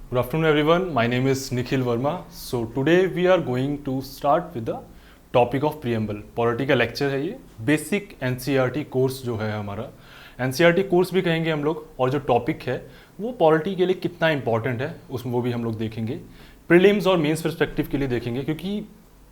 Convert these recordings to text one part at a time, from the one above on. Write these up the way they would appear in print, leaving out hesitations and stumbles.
Good afternoon, everyone. My name is Nikhil Verma. So today we are going to start with the topic of preamble. Polity का lecture है ये. Basic NCERT course जो है हमारा, NCERT course भी कहेंगे हम लोग, और जो टॉपिक है वो पॉलिटी के लिए कितना इंपॉर्टेंट है उसमें वो भी हम लोग देखेंगे. प्रीलिम्स और मेंस पर्सपेक्टिव के लिए देखेंगे, क्योंकि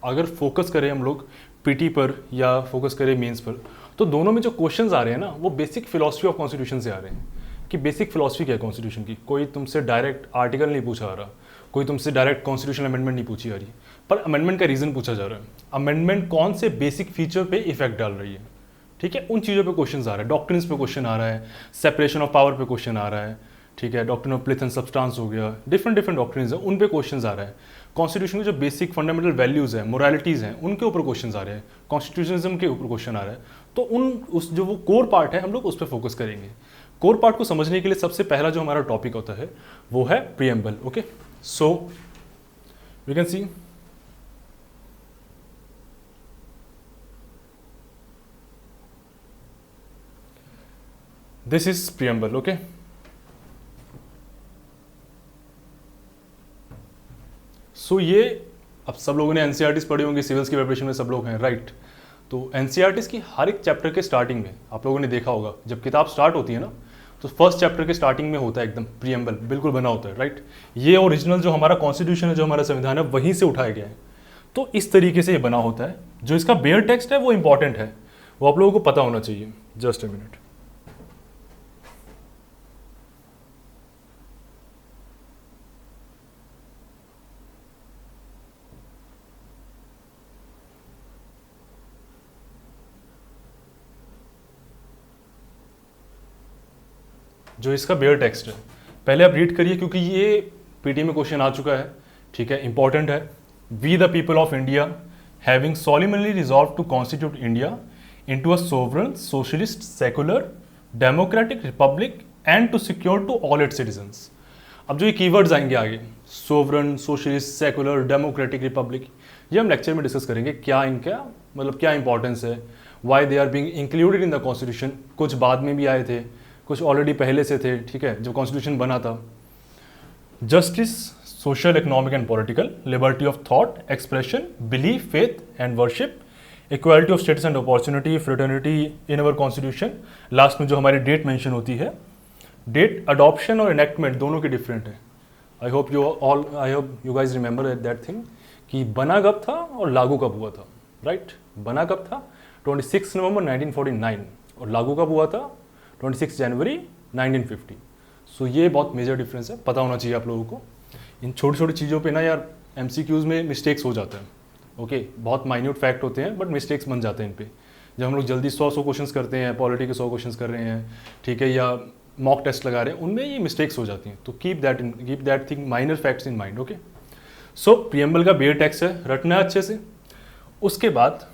अगर फोकस करें हम लोग पीटी पर या फोकस करें मेंस पर, तो दोनों में जो क्वेश्चंस आ रहे हैं ना वो बेसिक फिलॉसफी ऑफ कॉन्स्टिट्यूशन से आ रहे हैं कि बेसिक फिलॉसफी क्या है कॉन्स्टिट्यूशन की. कोई तुमसे डायरेक्ट आर्टिकल नहीं पूछा आ रहा, कोई तुमसे डायरेक्ट कॉन्स्टिट्यूशन अमेंडमेंट नहीं पूछी आ रही, पर अमेंडमेंट का रीज़न पूछा जा रहा है. अमेंडमेंट कौन से बेसिक फीचर पे इफेक्ट डाल रही है, ठीक है, उन चीज़ों पे क्वेश्चन आ रहा है. डॉक्ट्रिन्स पे क्वेश्चन आ रहा है, सेपरेशन ऑफ पावर पे क्वेश्चन आ रहा है, ठीक है, डॉक्ट्रिन ऑफ प्लेथ एंड सब्सटेंस हो गया, डिफरेंट डिफरेंट है, उन पे क्वेश्चन आ रहा है. कॉन्स्टिट्यूशन के जो बेसिक फंडामेंटल वैल्यूज़ हैं, मोरालिटीज़ हैं, उनके ऊपर क्वेश्चन आ रहे हैं, कॉन्स्टिट्यूशनिज्म के ऊपर क्वेश्चन आ रहा है. तो उस जो वो कोर पार्ट है हम लोग उस पर फोकस करेंगे. कोर पार्ट को समझने के लिए सबसे पहला जो हमारा टॉपिक होता है वो है preamble. Okay, so we can see this is preamble. Okay, so ये अब सब लोगों ने एनसीईआरटीज पढ़ी होंगी, सिविल्स की प्रिपरेशन में सब लोग हैं, राइट. तो एनसीईआरटीज की हर एक चैप्टर के स्टार्टिंग में आप लोगों ने देखा होगा, जब किताब स्टार्ट होती है ना, तो फर्स्ट चैप्टर के स्टार्टिंग में होता है एकदम प्रीएम्बल बिल्कुल बना होता है, राइट. ये ओरिजिनल जो हमारा कॉन्स्टिट्यूशन है, जो हमारा संविधान है, वहीं से उठाया गया है. तो इस तरीके से ये बना होता है. जो इसका बेयर टेक्स्ट है वो इंपॉर्टेंट है, वो आप लोगों को पता होना चाहिए. Just a minute. जो इसका बेयर टेक्स्ट है पहले आप रीड करिए, क्योंकि ये पीटी में क्वेश्चन आ चुका है, ठीक है, इंपॉर्टेंट है. We the people of India having solemnly resolved to constitute India into a sovereign, socialist, secular, democratic republic and to secure to all its citizens. अब जो ये कीवर्ड्स आएंगे आगे, sovereign, socialist, secular, democratic, Republic, ये हम lecture में discuss करेंगे. क्या इनका मतलब क्या इंपॉर्टेंस है, why they are being included in the constitution. कुछ बाद में भी आए थे, कुछ ऑलरेडी पहले से थे, ठीक है, जब कॉन्स्टिट्यूशन बना था. Justice, social, economic and political, liberty of thought, expression, belief, faith and worship, equality of status and opportunity, fraternity in our constitution. Last में जो हमारी डेट मेंशन होती है, डेट अडॉप्शन और इनेक्टमेंट दोनों की डिफरेंट है. I hope you guys remember that thing कि बना कब था और लागू कब हुआ था, राइट. बना कब था 26 नवंबर 1949 और लागू कब हुआ था 26 जनवरी 1950. सो ये बहुत मेजर डिफरेंस है, पता होना चाहिए आप लोगों को. इन छोटी छोटी चीज़ों पे ना यार एमसीक्यूज़ में मिस्टेक्स हो जाते हैं. ओके, बहुत माइन्यूट फैक्ट होते हैं बट मिस्टेक्स बन जाते हैं इन पे. जब हम लोग जल्दी 100 क्वेश्चंस करते हैं, पॉलिटी के 100 क्वेश्चंस कर रहे हैं, ठीक है, या मॉक टेस्ट लगा रहे हैं, उनमें ये मिस्टेक्स हो जाती हैं. तो keep that thing, minor facts in mind. Okay, so preamble का बेयर टेक्स्ट है, रटना है अच्छे से. उसके बाद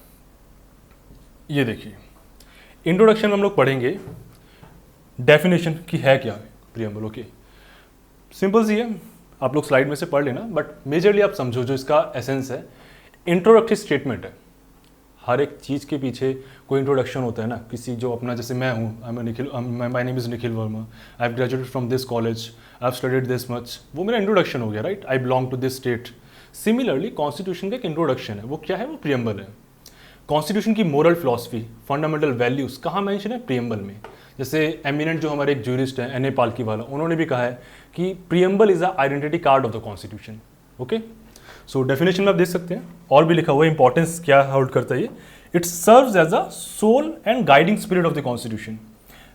ये देखिए, इंट्रोडक्शन में हम लोग पढ़ेंगे डेफिनेशन की है क्या है प्रीएम्बल. ओके, सिंपल सी है, आप लोग स्लाइड में से पढ़ लेना, बट मेजरली आप समझो जो इसका एसेंस है, इंट्रोडक्टरी स्टेटमेंट है. हर एक चीज़ के पीछे कोई इंट्रोडक्शन होता है ना, किसी जो अपना, जैसे मैं हूँ, my name is Nikhil Verma, I have graduated from this college, I have studied this much, वो मेरा इंट्रोडक्शन हो गया, right. I belong to this state. Similarly constitution का एक इंट्रोडक्शन है, वो क्या है, वो प्रीएम्बल है. कॉन्स्टिट्यूशन की मोरल फिलॉसफी, फंडामेंटल वैल्यूज कहाँ मेंशन है, प्रीएम्बल में. जैसे एमिनेंट जो हमारे एक ज्यूरिस्ट हैं एन ए पालकीवाला, उन्होंने भी कहा है कि preamble is a identity card of the constitution. Okay, so definition में आप देख सकते हैं, और भी लिखा हुआ है इंपॉर्टेंस क्या होल्ड करता है ये. It serves as a soul and guiding spirit of the constitution,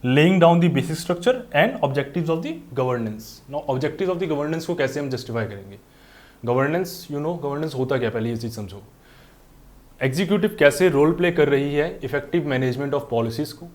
laying down the basic structure and objectives of the governance. Now objectives of the governance को कैसे हम जस्टिफाई करेंगे. गवर्नेंस, यू नो गवर्नेंस होता क्या, पहले ये चीज़ समझो. Executive कैसे रोल प्ले कर रही है इफेक्टिव मैनेजमेंट ऑफ पॉलिसीज़ को,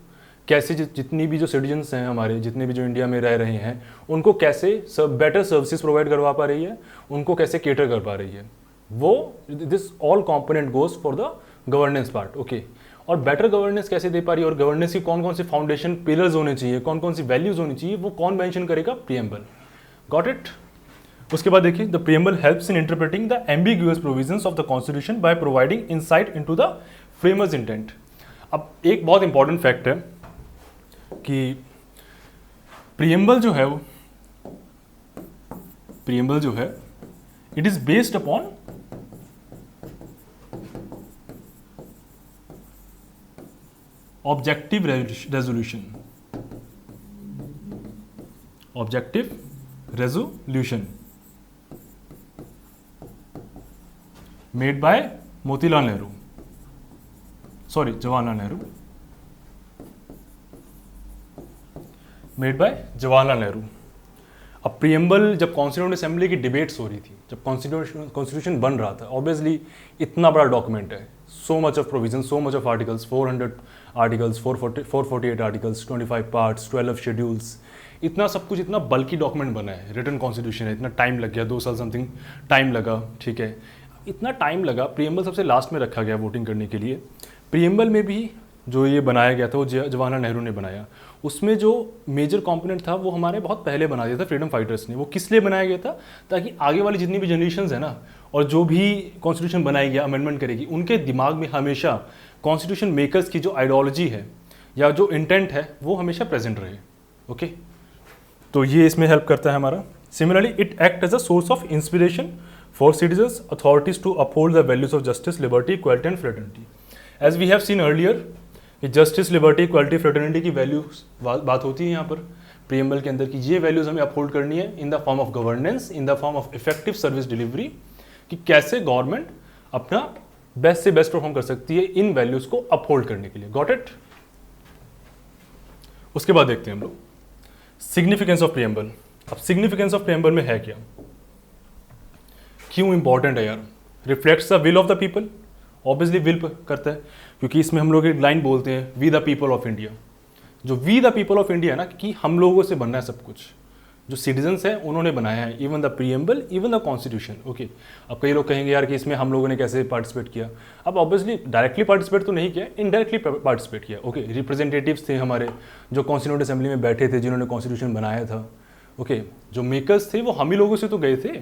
कैसे जितनी भी जो सिटीजन्स हैं हमारे, जितने भी जो इंडिया में रह रहे हैं, उनको कैसे बेटर सर्विसेज प्रोवाइड करवा पा रही है, उनको कैसे केटर कर पा रही है, वो this all component goes for the governance part. Okay, और बेटर गवर्नेंस कैसे दे पा रही है, और गवर्नेंस की कौन कौन से फाउंडेशन पिलर्स होने चाहिए, कौन कौन सी वैल्यूज होनी चाहिए, वो कौन मेंशन करेगा, प्रीएम्बल. Got it. उसके बाद देखिए, the preamble helps in interpreting the ambiguous provisions of the constitution by providing insight into the framers intent. अब एक बहुत इंपॉर्टेंट फैक्ट है कि प्रीएम्बल जो है वो प्रीएम्बल जो है it is based upon objective resolution, objective resolution made by Motilal Nehru, sorry Jawaharlal Nehru, made by Jawaharlal Nehru. अब प्रीएम्बल जब कॉन्स्टिट्यूएंट असेंबली की डिबेट्स हो रही थी, जब कॉन्स्टिट्यूशन बन रहा था, ऑब्वियसली इतना बड़ा डॉक्यूमेंट है, so much of provision, so much of articles, 400 articles, 448 articles, 25 parts, 12 schedules, इतना सब कुछ, इतना बल्कि डॉक्यूमेंट बना है, रिटन कॉन्स्टिट्यूशन है, इतना टाइम लग गया, 2 साल समथिंग टाइम लगा, ठीक है, इतना टाइम लगा। प्रीएम्बल सबसे लास्ट में रखा गया वोटिंग करने के लिए। प्रीएम्बल में भी जो ये बनाया गया था वो जवाहरलाल नेहरू ने बनाया। उसमें जो मेजर कंपोनेंट था वो हमारे बहुत पहले बना दिया था फ्रीडम फाइटर्स ने। वो किस लिए बनाया गया था? ताकि आगे वाली जितनी भी जनरेशन है ना, और जो भी कॉन्स्टिट्यूशन बनाएगी या अमेंडमेंट करेगी, उनके दिमाग में हमेशा कॉन्स्टिट्यूशन मेकर्स की जो आइडियोलॉजी है या जो इंटेंट है वो हमेशा प्रेजेंट रहे। ओके, तो ये इसमें हेल्प करता है हमारा। Similarly it act as a source of inspiration for citizens authorities to uphold the values of justice, liberty, equality and fraternity. As we have seen earlier, justice, liberty, equality, fraternity की values बात होती है यहाँ पर preamble के अंदर की ये वैल्यूज हमें अपहोल्ड करनी है in the form of governance, in the form of effective service delivery, कि कैसे गवर्नमेंट अपना बेस्ट से बेस्ट परफॉर्म कर सकती है इन वैल्यूज को अपहोल्ड करने के लिए। Got it? उसके बाद देखते हैं हम लोग सिग्निफिकेंस ऑफ प्रीएम्बल। अब सिग्निफिकेंस ऑफ प्रीएम्बल में है क्या, क्यों इंपॉर्टेंट है यार? Reflects the will of the people, obviously will करता है, क्योंकि इसमें हम लोग एक लाइन बोलते हैं we the people of India. जो we the people of India है ना, कि हम लोगों से बनना है सब कुछ, जो सिटीजन्स हैं उन्होंने बनाया है, even the preamble, even the constitution. Okay, अब कई लोग कहेंगे यार कि इसमें हम लोगों ने कैसे पार्टिसिपेट किया। अब ऑब्वियसली डायरेक्टली पार्टिसिपेट तो नहीं किया, इनडायरेक्टली पार्टिसिपेट किया। ओके, रिप्रेजेंटेटिव्स थे हमारे जो कॉन्स्टिट्यूएंट असेंबली में बैठे थे, जिन्होंने कॉन्स्टिट्यूशन बनाया था। ओके, जो मेकर्स थे वो हम ही लोगों से तो गए थे,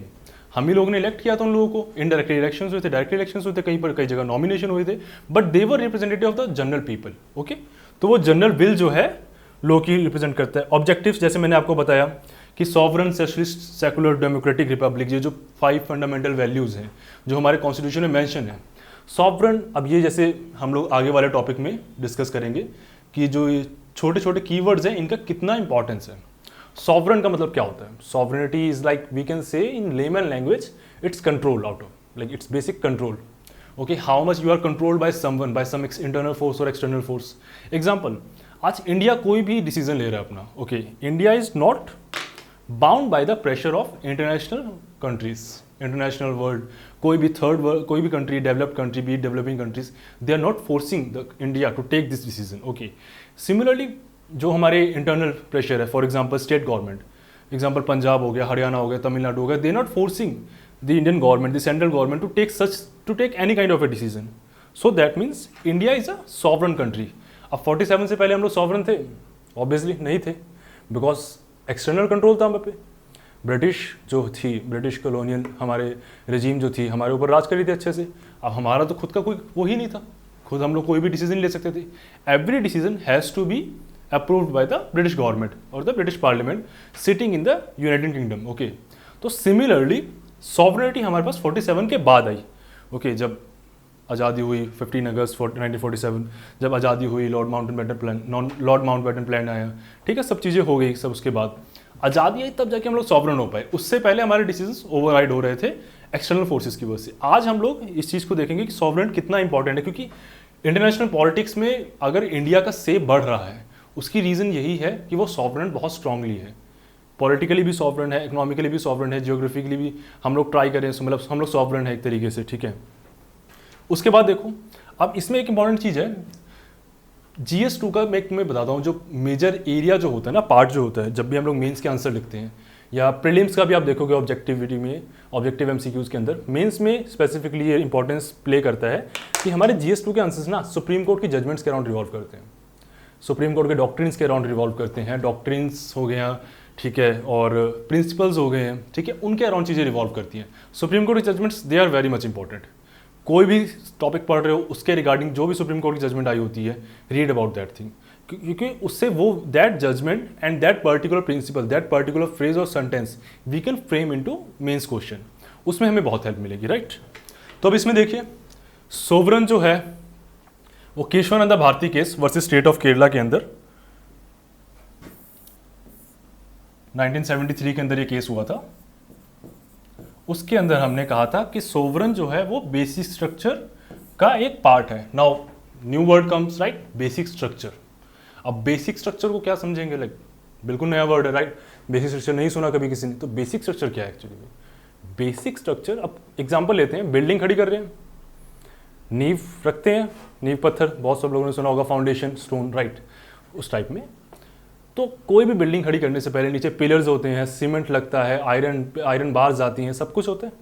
हम ही लोगों ने इलेक्ट किया था उन लोगों को। इनडायरेक्टली इलेक्शंस हुए थे, डायरेक्टली इलेक्शंस हुए थे, कहीं पर कई जगह नॉमिनेशन हुए थे, but they were representative of the general people. Okay, तो वो जनरल विल जो है लोग की रिप्रेजेंट करता है। ऑब्जेक्टिव्स जैसे मैंने आपको बताया कि sovereign, socialist, secular, democratic, Republic, ये जो 5 फंडामेंटल वैल्यूज हैं जो हमारे कॉन्स्टिट्यूशन में मेंशन है। सॉवरन, अब ये जैसे हम लोग आगे वाले टॉपिक में डिस्कस करेंगे कि जो ये छोटे छोटे कीवर्ड्स हैं इनका कितना इंपॉर्टेंस है। सॉवरन का मतलब क्या होता है? Sovereignty is like we can say in layman language it's control out of, like it's basic control. Okay, how much you are controlled by someone, by some internal force और external force. Example, आज India कोई भी decision ले रहा है अपना, okay, India is not bound by the pressure of international countries, international world, कोई भी थर्ड वर्ल्ड, कोई भी country, developed country, be developing countries, they are not forcing the India to take this decision. Okay, similarly जो हमारे internal pressure है, for example state government, example Punjab हो गया, हरियाणा हो गया, तमिलनाडु हो गया, they not forcing the Indian government, the central government to take any kind of a decision. So that means India is a sovereign country. अब 47 से पहले हम लोग सॉवरन थे? ऑब्वियसली नहीं थे, बिकॉज एक्सटर्नल कंट्रोल था हम पे। ब्रिटिश जो थी, ब्रिटिश कॉलोनियल हमारे रेजीम जो थी, हमारे ऊपर राज कर रही थी अच्छे से। अब हमारा तो खुद का कोई वो ही नहीं था, खुद हम लोग कोई भी डिसीजन ले सकते थे। Every decision has to be approved by the British government or the British Parliament sitting in the United Kingdom. Okay, तो similarly sovereignty हमारे पास 47 के बाद आई। Okay, जब आज़ादी हुई 15 अगस्त 1947, जब आज़ादी हुई, लॉर्ड माउंटबेटन प्लान आया, ठीक है, सब चीज़ें हो गई। सब उसके बाद आज़ादी आई, तब जाके हम लोग सॉवरन हो पाए। उससे पहले हमारे डिसीजंस ओवरराइड हो रहे थे एक्सटर्नल फोर्सेस की वजह से। आज हम लोग इस चीज़ को देखेंगे कि सॉवरन कितना इंपॉर्टेंट है, क्योंकि इंटरनेशनल पॉलिटिक्स में अगर इंडिया का से बढ़ रहा है, उसकी रीज़न यही है कि वो सॉवरन बहुत स्ट्रांगली है, पॉलिटिकली भी सॉवरन है, इकोनॉमिकली भी सॉवरन है, जियोग्राफिकली भी हम लोग ट्राई करें, मतलब हम लोग सॉवरन है एक तरीके से, ठीक है। उसके बाद देखो, अब इसमें एक इंपॉर्टेंट चीज़ है, GS2 का मैं तुम्हें बताता हूँ, जो मेजर एरिया जो होता है ना, पार्ट जो होता है, जब भी हम लोग मेंस के आंसर लिखते हैं या प्रीलिम्स का भी आप देखोगे ऑब्जेक्टिविटी में, ऑब्जेक्टिव MCQs के अंदर, मेंस में स्पेसिफिकली ये इंपॉर्टेंस प्ले करता है कि हमारे GS2 के आंसर्स ना सुप्रीम कोर्ट की जजमेंट्स के अराउंड रिवॉल्व करते हैं, सुप्रीम कोर्ट के डॉक्ट्रिन्स के अराउंड रिवॉल्व करते हैं। डॉक्ट्रिन्स हो गया, ठीक है, और प्रिंसिपल्स हो गए हैं, ठीक है, उनके अराउंड चीज़ें रिवॉल्व करती हैं। सुप्रीम कोर्ट की judgments they are very much important. कोई भी टॉपिक पढ़ रहे हो, उसके रिगार्डिंग जो भी सुप्रीम कोर्ट की जजमेंट आई होती है, रीड अबाउट दैट थिंग। क्योंकि उससे वो that judgement and that particular principle, that particular phrase और sentence we can frame into mains question, उसमें हमें बहुत हेल्प मिलेगी, राइट। तो अब इसमें देखिए सोवरन जो है वो Kesavananda Bharati case versus state of Kerala के अंदर 1973 के अंदर ये केस हुआ था। उसके अंदर हमने कहा था कि सोवरन जो है वो बेसिक स्ट्रक्चर का एक पार्ट है। Now new word comes, right, basic structure. अब बेसिक स्ट्रक्चर को क्या समझेंगे, लाइक बिल्कुल नया वर्ड है, राइट। बेसिक स्ट्रक्चर नहीं सुना कभी किसी ने, तो बेसिक स्ट्रक्चर क्या है एक्चुअली में? बेसिक स्ट्रक्चर, अब एग्जांपल लेते हैं, बिल्डिंग खड़ी कर रहे हैं, नींव रखते हैं, नींव पत्थर, बहुत सब लोगों ने सुना होगा, फाउंडेशन स्टोन, राइट, उस टाइप में। तो कोई भी बिल्डिंग खड़ी करने से पहले नीचे पिलर्स होते हैं, सीमेंट लगता है, आयरन बार्स आती हैं, सब कुछ होता है।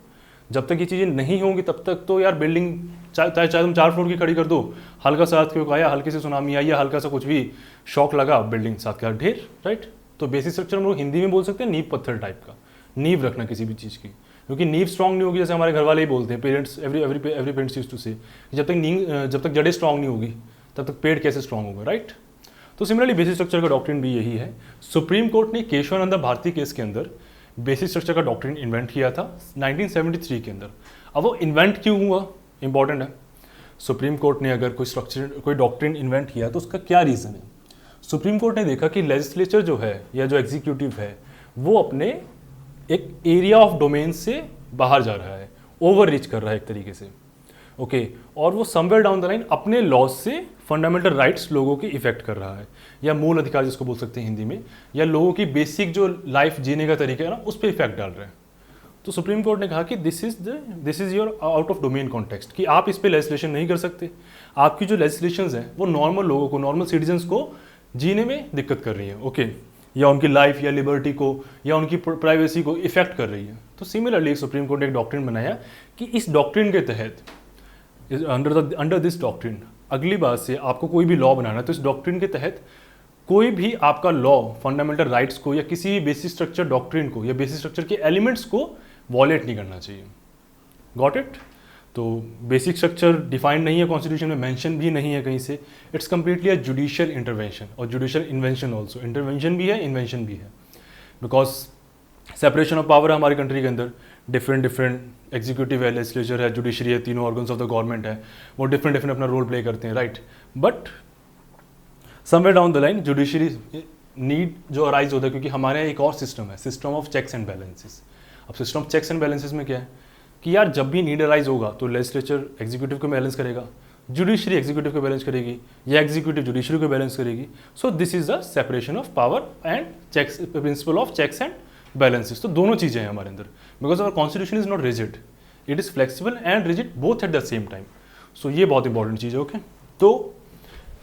जब तक ये चीज़ें नहीं होंगी तब तक तो यार बिल्डिंग चाहे तुम 4 फ्लोर की खड़ी कर दो, हल्का सा क्यों आया, हल्की सी सुनामी आई या हल्का सा कुछ भी शॉक लगा, बिल्डिंग साथ का ढेर, राइट। तो बेसिक स्ट्रक्चर हम लोग हिंदी में बोल सकते हैं नींव पत्थर टाइप का, नींव रखना किसी भी चीज़ की, क्योंकि नींव स्ट्रांग नहीं होगी, जैसे हमारे घर वाले ही बोलते हैं, parents, every parents used to say, जब तक जड़ें स्ट्रांग नहीं होगी तब तक पेड़ कैसे स्ट्रांग होगा, राइट। तो सिमिलरली बेसिक स्ट्रक्चर का डॉक्ट्रिन भी यही है। सुप्रीम कोर्ट ने केशवानंद भारती केस के अंदर बेसिक स्ट्रक्चर का डॉक्ट्रिन इन्वेंट किया था 1973 के अंदर। अब वो इन्वेंट क्यों हुआ, इंपॉर्टेंट है। सुप्रीम कोर्ट ने अगर कोई स्ट्रक्चर, कोई डॉक्ट्रिन इन्वेंट किया तो उसका क्या रीज़न है? सुप्रीम कोर्ट ने देखा कि लेजिस्लेचर जो है या जो एग्जीक्यूटिव है वो अपने एक एरिया ऑफ डोमेन से बाहर जा रहा है, ओवर रीच कर रहा है एक तरीके से, ओके। और वो समवेयर डाउन द लाइन अपने लॉज से फंडामेंटल राइट्स लोगों की इफेक्ट कर रहा है, या मूल अधिकार जिसको बोल सकते हैं हिंदी में, या लोगों की बेसिक जो लाइफ जीने का तरीका है ना उस पर इफेक्ट डाल रहे हैं। तो सुप्रीम कोर्ट ने कहा कि this is your out of domain context, कि आप इस पर लेजिस्लेशन नहीं कर सकते। आपकी जो लेजिस्लेशंस हैं वो नॉर्मल लोगों को, नॉर्मल सिटीजन्स को जीने में दिक्कत कर रही है, ओके, या उनकी लाइफ या लिबर्टी को या उनकी प्राइवेसी को इफेक्ट कर रही है। तो सिमिलरली सुप्रीम कोर्ट ने एक डॉक्ट्रिन बनाया कि इस डॉक्ट्रिन के तहत, अंडर दिस डॉक्ट्रिन, अगली बार से आपको कोई भी लॉ बनाना है तो इस डॉक्ट्रिन के तहत कोई भी आपका लॉ फंडामेंटल राइट्स को या किसी भी बेसिक स्ट्रक्चर डॉक्ट्रिन को या बेसिक स्ट्रक्चर के एलिमेंट्स को वॉलेट नहीं करना चाहिए। Got it? तो बेसिक स्ट्रक्चर डिफाइंड नहीं है कॉन्स्टिट्यूशन में, मेंशन भी नहीं है कहीं से। It's completely a judicial intervention और जुडिशियल इन्वेंशन ऑल्सो। इंटरवेंशन भी है, इन्वेंशन भी है, बिकॉज सेपरेशन ऑफ पावर है हमारी कंट्री के अंदर, डिफरेंट एग्जीक्यूटिव है, लेजिस्लेचर है, जुडिशरी है, तीनों ऑर्गन्स ऑफ द गवर्नमेंट है, वो डिफरेंट अपना रोल प्ले करते हैं, right. But somewhere down the line judiciary need जो अराइज होता है, क्योंकि हमारे यहाँ एक और सिस्टम है, system of checks and balances. अब system of checks and balances में क्या है कि यार जब भी नीड अराइज होगा तो लेजिस्लेचर एग्जीक्यूटिव को बैलेंस करेगा, जुडिशरी एग्जीक्यूटिव को बैलेंस करेगी, या एग्जीक्यूटिव जुडिशरी को बैलेंस करेगी। So this is the separation of power and checks, principle of checks and balances. तो दोनों चीज़ें हैं हमारे अंदर, because our constitution is not rigid, it is flexible and rigid both at the same time. So ये बहुत important चीज़ है, okay. तो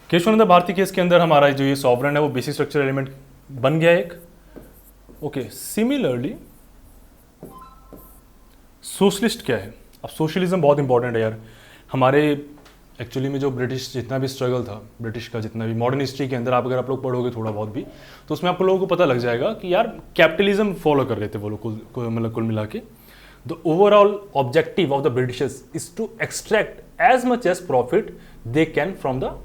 केशवानंद भारती केस के अंदर हमारा जो ये सॉवरन है वो बेसिक स्ट्रक्चर एलिमेंट बन गया एक, ओके। सिमिलरली सोशलिस्ट क्या है? अब सोशलिज्म बहुत इंपॉर्टेंट है यार हमारे एक्चुअली में। जो ब्रिटिश जितना भी स्ट्रगल था, ब्रिटिश का जितना भी मॉडर्न हिस्ट्री के अंदर आप अगर आप लोग पढ़ोगे थोड़ा बहुत भी, तो उसमें आप लोगों को पता लग जाएगा कि यार कैपिटलिज्म फॉलो कर रहे थे वो लोग, मतलब कुल मिला के। The overall objective of the Britishers is to extract as much as profit they can from the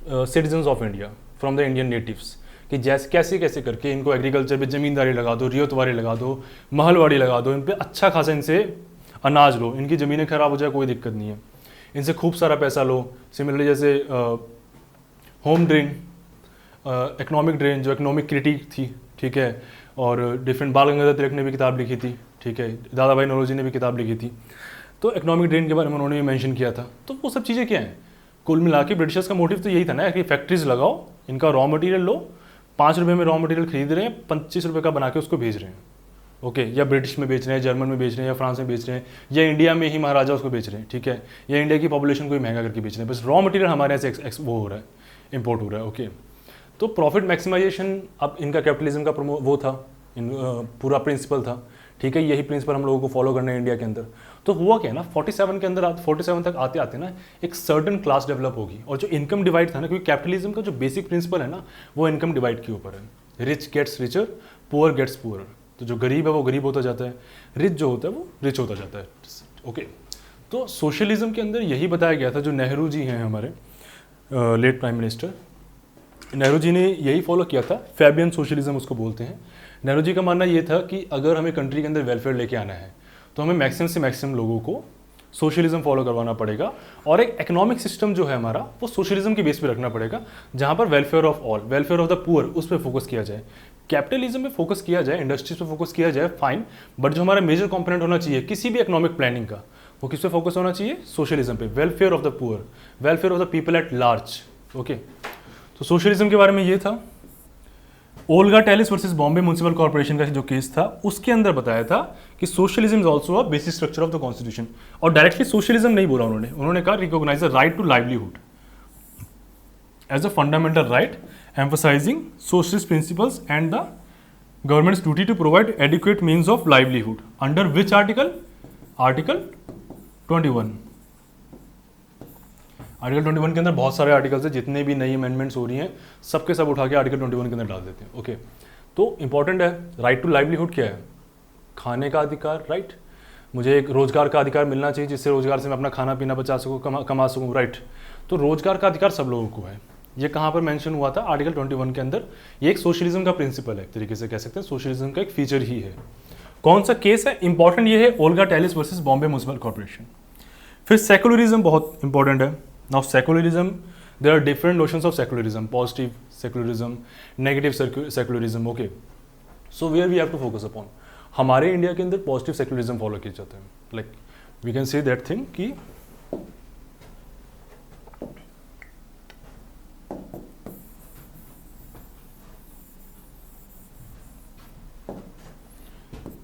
citizens of India, from the Indian natives, कि जैसे कैसे कैसे करके इनको एग्रीकल्चर पे ज़मींदारी लगा दो, रियोतवारी लगा दो, महलवाड़ी लगा दो, इन पे अच्छा खासा इनसे अनाज लो, इनकी ज़मीनें खराब हो जाए कोई दिक्कत नहीं है, इनसे खूब सारा पैसा लो। सिमिलरली जैसे होम ड्रेन, इकोनॉमिक ड्रेन जो इकोनॉमिक क्रिटिक थी, ठीक है, और डिफरेंट बाल गंगाधर तिलक ने भी किताब लिखी थी, ठीक है, दादा भाई नौरोजी ने भी किताब लिखी थी, तो इकोनॉमिक ड्रेन के बारे में उन्होंने भी मेंशन किया था। तो वो सब चीज़ें क्या हैं, कुल मिला के ब्रिटिशर्स का मोटिव तो यही था ना कि फैक्ट्रीज लगाओ, इनका रॉ मटेरियल लो, 5 रुपये में रॉ मटेरियल खरीद रहे हैं, 25 रुपये का बना के उसको भेज रहे हैं, ओके, या ब्रिटिश में बेच रहे हैं, जर्मन में बेच रहे हैं, या फ्रांस में बेच रहे हैं, या इंडिया में ही महाराजा उसको बेच रहे हैं, ठीक है, या इंडिया की पॉपुलेशन को ही महंगा करके बेच रहे हैं, बस रॉ मटेरियल हमारे यहाँ से वो हो रहा है, इम्पोर्ट हो रहा है, ओके। तो प्रॉफिट मैक्सिमाइजेशन अब इनका कैपिटलिज्म का वो था, पूरा प्रिंसिपल था, ठीक है, यही प्रिंसिपल हम लोगों को फॉलो करना है इंडिया के अंदर। तो हुआ क्या है ना, 47 के अंदर 47 तक आते आते ना एक सर्टन क्लास डेवलप होगी, और जो इनकम डिवाइड था ना, क्योंकि कैपिटलिज्म का जो बेसिक प्रिंसिपल है ना वो इनकम डिवाइड के ऊपर है, rich gets richer, poor gets poor. तो जो गरीब है वो गरीब होता जाता है, रिच जो होता है वो रिच होता जाता है, ओके। तो सोशलिज्म के अंदर यही बताया गया था, जो नेहरू जी हैं हमारे late prime minister, Nehru ji ने यही फॉलो किया था, फैबियन सोशलिज्म उसको बोलते हैं। नेहरू जी का मानना ये था कि अगर हमें कंट्री के अंदर वेलफेयर लेके आना है तो हमें मैक्सिमम से मैक्सिमम लोगों को सोशलिज्म फॉलो करवाना पड़ेगा, और एक इकोनॉमिक सिस्टम जो है हमारा वो सोशलिज्म के बेस पे रखना पड़ेगा, जहाँ पर welfare of all, welfare of the poor, उस पर फोकस किया जाए। कैपिटलिज्म पे फोकस किया जाए, इंडस्ट्रीज पे फोकस किया जाए, फाइन, बट जो हमारा मेजर कंपोनेंट होना चाहिए किसी भी इकोनॉमिक प्लानिंग का, वो किस पे फोकस होना चाहिए? सोशलिज्म पे, welfare of the poor, welfare of the people at large. Okay, तो सोशलिज्म के बारे में ये था। Olga Tellis versus Bombay municipal corporation का जो केस था, उसके अंदर बताया था कि socialism is also a basic structure of the constitution. और डायरेक्टली सोशलिज्म नहीं बोला उन्होंने कहा recognise the right to livelihood as a fundamental right, emphasising socialist principles and the government's duty to provide adequate means of livelihood. Under which article? Article 21। Article 21 के अंदर बहुत सारे articles हैं, जितने भी नई अमेंडमेंट्स हो रही हैं सबके सब उठा के आर्टिकल 21 के अंदर डाल देते हैं। ओके, तो इंपॉर्टेंट है, राइट टू लाइवलीहुड क्या है? खाने का अधिकार, राइट। मुझे एक रोजगार का अधिकार मिलना चाहिए जिससे रोजगार से मैं अपना खाना पीना बचा सकूँ, कमा सकूँ, राइट। तो रोजगार का अधिकार सब लोगों को है। ये कहाँ पर मेंशन हुआ था? आर्टिकल 21 के अंदर। ये एक सोशलिज्म का प्रिंसिपल है, एक तरीके से कह सकते हैं, सोशलिज्म का एक फीचर ही है। कौन सा केस है? इंपॉर्टेंट ये है, Olga Tellis versus Bombay municipal corporation. फिर सेकुलरिज्म बहुत इंपॉर्टेंट है। Now secularism, there are different notions of secularism, positive secularism, negative secularism, okay. So where we have to focus upon? हमारे इंडिया के अंदर पॉजिटिव सेकुलरिज्म फॉलो किए जाते हैं, like we can say that thing कि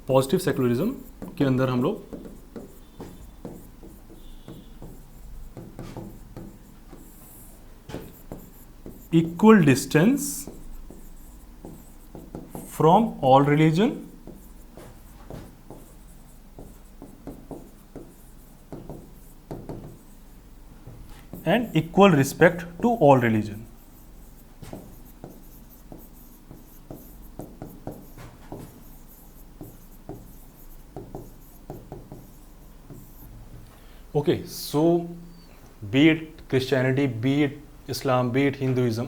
positive secularism के अंदर हम लोग equal distance from all religion and equal respect to all religion. Okay, so be it Christianity, be it Islam, be it Hinduism,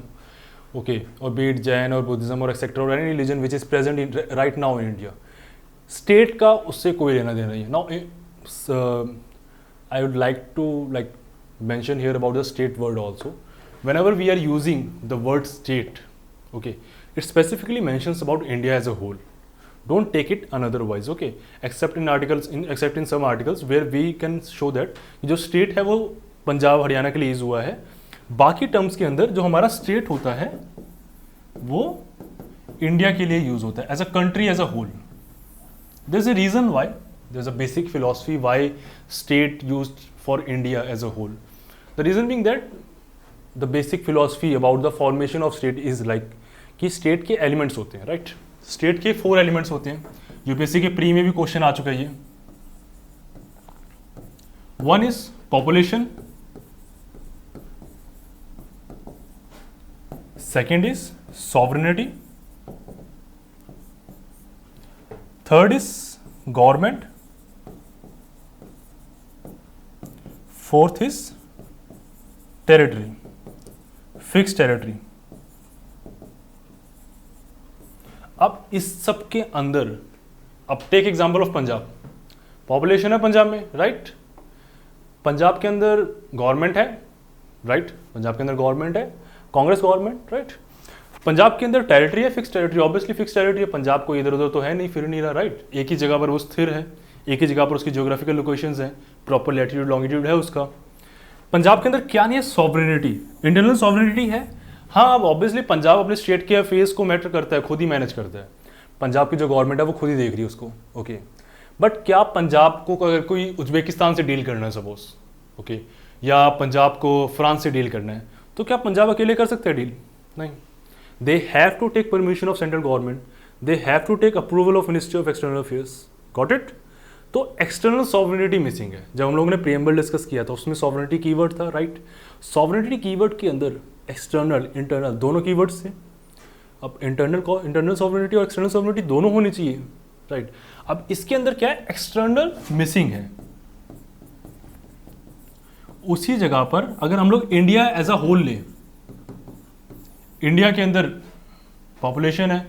okay, or be it Jain or Buddhism or etc. or any religion which is present in right now in India, state का उससे कोई लेना देना नहीं है. Now, I would like to mention here about the state word also. Whenever we are using the word state, okay, it specifically mentions about India as a whole. Don't take it anotherwise, okay? Except in some articles where we can show that जो state है वो पंजाब हरियाणा के लिए use हुआ है. बाकी terms के अंदर जो हमारा स्टेट होता है वो इंडिया के लिए यूज होता है as a country, as a whole. There is a reason why, there is a basic philosophy why state used for India as a whole. The reason being that the basic philosophy about the formation of state is like कि state के elements होते हैं, right. State के 4 elements होते हैं. UPSC के pre में भी क्वेश्चन आ चुका है ये. 1 is population, second is sovereignty, third is government, fourth is territory, fixed territory. अब इस सब के अंदर, अब take example of Punjab. Population है पंजाब में, राइट. पंजाब के अंदर गवर्नमेंट है, राइट. पंजाब के अंदर गवर्नमेंट है, कांग्रेस गवर्नमेंट, राइट. पंजाब के अंदर टेरिटरी है, fix territory. Obviously fix territory है, पंजाब को इधर उधर तो है नहीं, फिर नहीं रहा, राइट. एक ही जगह पर वो स्थिर है, एक ही जगह पर उसकी ज्योग्राफिकल लोकेशंस हैं, प्रॉपर लैटिट्यूड लॉन्गिट्यूड है उसका. पंजाब के अंदर क्या नहीं है? सॉवरेनिटी, इंटरनल सॉवरेनिटी है. हाँ, अब ऑब्वियसली पंजाब अपने स्टेट के अफेयर्स को मैटर करता है, खुद ही मैनेज करता है. पंजाब की जो गवर्नमेंट है वो खुद ही देख रही है उसको, ओके. बट क्या पंजाब को अगर कोई उज्बेकिस्तान से डील करना है सपोज, ओके, या पंजाब को फ्रांस से डील करना है, तो क्या पंजाब अकेले कर सकते हैं डील? नहीं. They have to take permission of central government, they have to take approval of ministry of external affairs. Got it? तो एक्सटर्नल सॉवरेनिटी मिसिंग है. जब हम लोगों ने प्रीएम्बल डिस्कस किया था उसमें सॉवरेनिटी कीवर्ड था, राइट. सॉवरेनिटी कीवर्ड के अंदर एक्सटर्नल इंटरनल दोनों कीवर्ड्स थे. अब इंटरनल सॉवरेनिटी और एक्सटर्नल सॉवरेनिटी दोनों होनी चाहिए, राइट. अब इसके अंदर क्या है? एक्सटर्नल मिसिंग है. उसी जगह पर अगर हम लोग इंडिया एज अ होल लें, इंडिया के अंदर पॉपुलेशन है,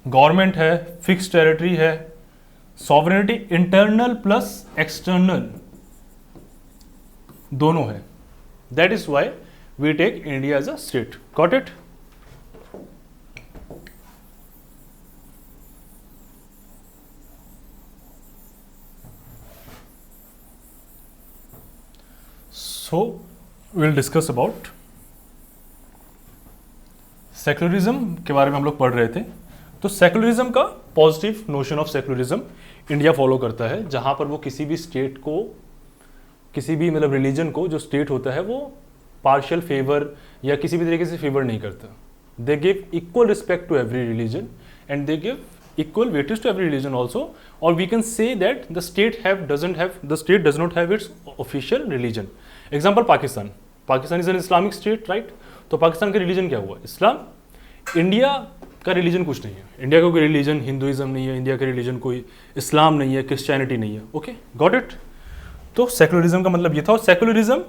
गवर्नमेंट है, फिक्स टेरिटरी है, सॉवरेनिटी इंटरनल प्लस एक्सटर्नल दोनों है. That is why we take India as a state. Got it? So we'll discuss about secularism के बारे में हम लोग पढ़ रहे थे. तो सेक्युलरिज्म का positive notion of secularism India follow करता है, जहां पर वो किसी भी स्टेट को, किसी भी मतलब रिलीजन को जो स्टेट होता है वो पार्शियल फेवर या किसी भी तरीके से फेवर नहीं करता. They give equal respect to every religion and they give equal weightage to every religion also, or we can say that the state does not have its official religion. Example, Pakistan is an Islamic state, right? तो पाकिस्तान का religion क्या हुआ? इस्लाम. India का religion कुछ नहीं है. India का कोई रिलीजन हिंदुइज्म नहीं है, इंडिया का रिलीजन कोई इस्लाम नहीं है, क्रिश्चियनिटी नहीं है. Okay, got it? तो सेक्युलरिज्म का मतलब ये था. और सेक्युलरिज्म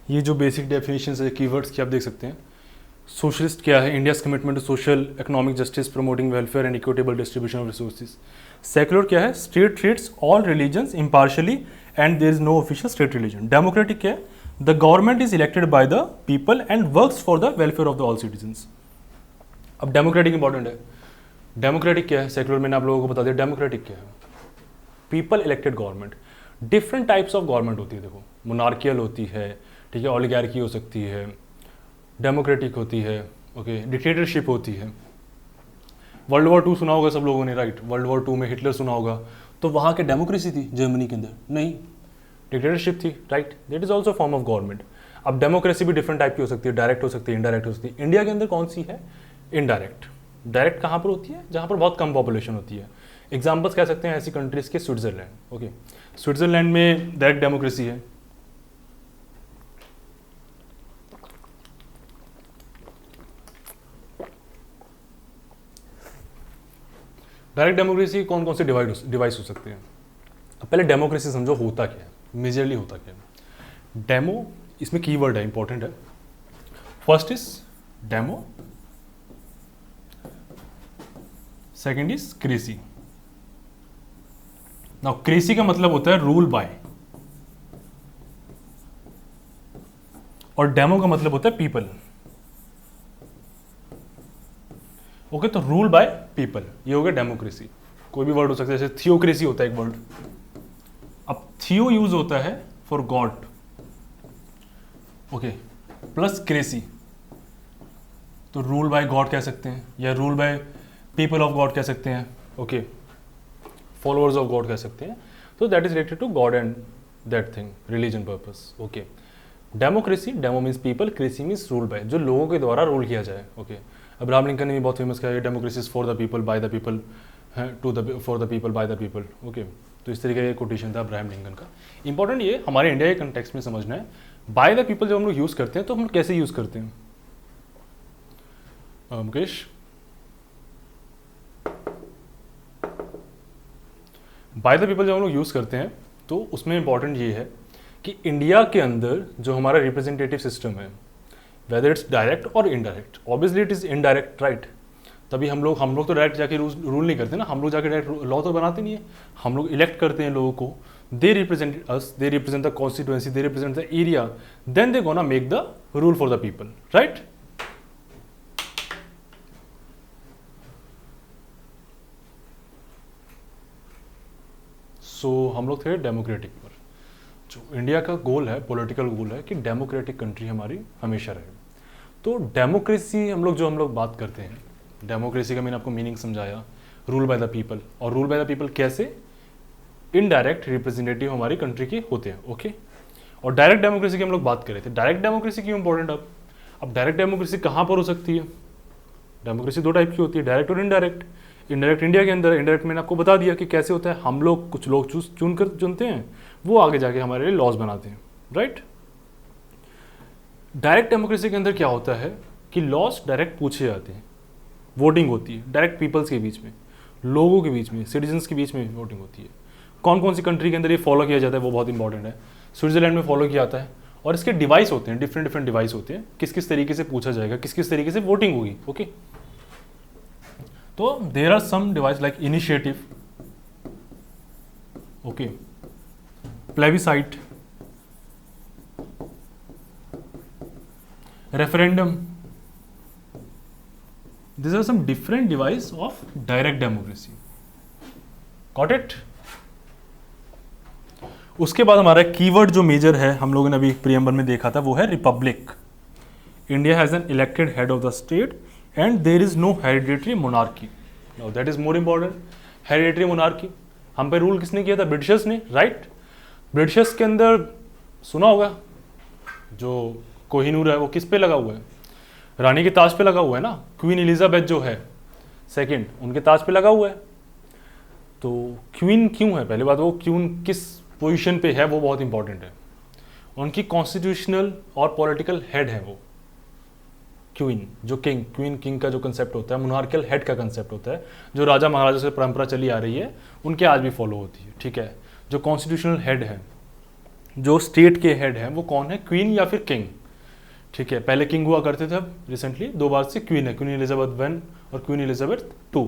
ये जो बेसिक डेफिनेशन है कीवर्ड्स की आप देख सकते हैं. सोशलिस्ट क्या है? India's commitment to social economic justice, promoting welfare and equitable distribution of resources. Secular क्या है? State treats all religions impartially and there is no official state religion. Democratic क्या है? The government is elected by the people and works for the welfare of the all citizens. अब democratic important है. Democratic क्या है? Secular मैंने आप लोगों को बता दिया. डेमोक्रेटिक क्या है? People elected government. Different types of government होती है. देखो, मोनार्कियल होती है, ठीक है, ओलिगार्की हो सकती है, डेमोक्रेटिक होती है, ओके, डिक्टेटरशिप होती है. वर्ल्ड वॉर 2 सुना होगा सब लोगों ने, राइट? वर्ल्ड वॉर 2 में हिटलर सुना होगा. तो वहाँ के डेमोक्रेसी थी जर्मनी के अंदर? नहीं, डिक्टेटरशिप थी, right? That is also form of government. अब डेमोक्रेसी भी डिफरेंट टाइप की हो सकती है, डायरेक्ट हो सकती है, इनडायरेक्ट हो सकती है. इंडिया के अंदर कौन सी है? इनडायरेक्ट. डायरेक्ट कहाँ पर होती है? जहाँ पर बहुत कम पॉपुलेशन होती है. एग्जाम्पल्स कह सकते हैं ऐसी कंट्रीज के, स्विट्जरलैंड. ओके, स्विट्जरलैंड में डायरेक्ट डेमोक्रेसी है. डायरेक्ट डेमोक्रेसी कौन कौन से डिवाइस हो सकते हैं? अब पहले डेमोक्रेसी समझो होता क्या है, मेजरली होता क्या है. डेमो, इसमें कीवर्ड है, इंपॉर्टेंट है. First is demo, second is cracy. Now cracy का मतलब होता है रूल बाय, और डेमो का मतलब होता है पीपल. ओके, तो रूल बाय पीपल, ये हो गया डेमोक्रेसी. कोई भी वर्ड हो सकता है, जैसे थियोक्रेसी होता है एक वर्ड. अब थियो यूज होता है for God, okay, plus cracy, तो रूल बाय गॉड कह सकते हैं, या rule by people of God कह सकते हैं, ओके, फॉलोअर्स ऑफ गॉड कह सकते हैं. तो that is related to God and that thing, religion purpose. Okay, democracy, demo means people, cracy means rule by, जो लोगों के द्वारा रूल किया जाए. ओके, अब्राहम लिंकन ने भी बहुत फेमस किया, democracy is for the people bye the people for the people bye the people. Okay, तो इस तरीके का कोटेशन था अब्राहम लिंकन का. इंपॉर्टेंट ये हमारे इंडिया के कंटेक्स्ट में समझना है. बाय द पीपल जब हम लोग यूज करते हैं तो हम कैसे यूज करते हैं? मुकेश, बाय द पीपल जब हम लोग यूज करते हैं तो उसमें इंपॉर्टेंट ये है कि इंडिया के अंदर जो हमारा रिप्रेजेंटेटिव सिस्टम है, वेदर इट्स डायरेक्ट और indirect, obviously it is indirect, right? तभी हम लोग तो डायरेक्ट जाके रूल नहीं करते ना. हम लोग जाके डायरेक्ट लॉ तो बनाते नहीं है. हम लोग इलेक्ट करते हैं लोगों को. They represent us, they represent the constituency, they represent the area, then they gonna make the rule for the people, right? So हम लोग थे डेमोक्रेटिक पर। जो इंडिया का गोल है, पॉलिटिकल गोल है कि डेमोक्रेटिक कंट्री हमारी हमेशा रहे। तो डेमोक्रेसी हम लोग बात करते हैं, डेमोक्रेसी का मैंने आपको मीनिंग समझाया, रूल बाय द पीपल। और रूल बाय द पीपल कैसे? इनडायरेक्ट रिप्रेजेंटेटिव हमारी कंट्री के होते हैं, ओके। और डायरेक्ट डेमोक्रेसी की हम लोग बात कर रहे थे। डायरेक्ट डेमोक्रेसी क्यों इंपॉर्टेंट? अब डायरेक्ट डेमोक्रेसी कहाँ पर हो सकती है? डेमोक्रेसी दो टाइप की होती है, डायरेक्ट और इनडायरेक्ट। इनडायरेक्ट इंडिया के अंदर, इनडायरेक्ट मैंने आपको बता दिया कि कैसे होता है। हम लोग, कुछ लोग चुनते हैं, वो आगे जाके हमारे लिए लॉज बनाते हैं, राइट। डायरेक्ट डेमोक्रेसी के अंदर क्या होता है कि लॉज डायरेक्ट पूछे जाते हैं, वोटिंग होती है डायरेक्ट पीपल्स के बीच में, लोगों के बीच में, सिटीजन्स के बीच में वोटिंग होती है। कौन कौन सी कंट्री के अंदर ये फॉलो किया जाता है वो बहुत इंपॉर्टेंट है। स्विट्जरलैंड में फॉलो किया जाता है, और इसके डिवाइस होते हैं, डिफरेंट डिवाइस होते हैं, किस किस तरीके से पूछा जाएगा, किस किस तरीके से वोटिंग होगी, ओके। तो there are some device like initiative, okay, plebiscite, referendum. These are some different device of direct democracy. Got it? उसके बाद हमारा कीवर्ड जो मेजर है, हम लोगों ने अभी प्रीएम्बल में देखा था, वो है republic. India has an elected head of the state and there is no hereditary monarchy. Now that is more important. Hereditary monarchy हम पे रूल किसने किया था? ब्रिटिशर्स ने, राइट। ब्रिटिशर्स के अंदर सुना होगा, जो कोहिनूर है वो किस पे लगा हुआ है? रानी के ताज पे लगा हुआ है ना। क्वीन एलिजाबेथ जो है सेकंड, उनके ताज पे लगा हुआ है। तो क्वीन क्यों है? पहली बात, वो क्वीन किस पोजीशन पे है वो बहुत इंपॉर्टेंट है। उनकी कॉन्स्टिट्यूशनल और पॉलिटिकल हेड है वो क्वीन। जो किंग, क्वीन किंग का जो कंसेप्ट होता है, मोनार्कल हेड का कंसेप्ट होता है, जो राजा महाराजा से परंपरा चली आ रही है, उनके आज भी फॉलो होती है, ठीक है। जो कॉन्स्टिट्यूशनल हेड है, जो स्टेट के हेड है, वो कौन है? क्वीन या फिर किंग, ठीक है। पहले किंग हुआ करते थे, अब रिसेंटली 2 बार से क्वीन है, क्वीन एलिजाबेथ 1 और क्वीन एलिजाबेथ 2,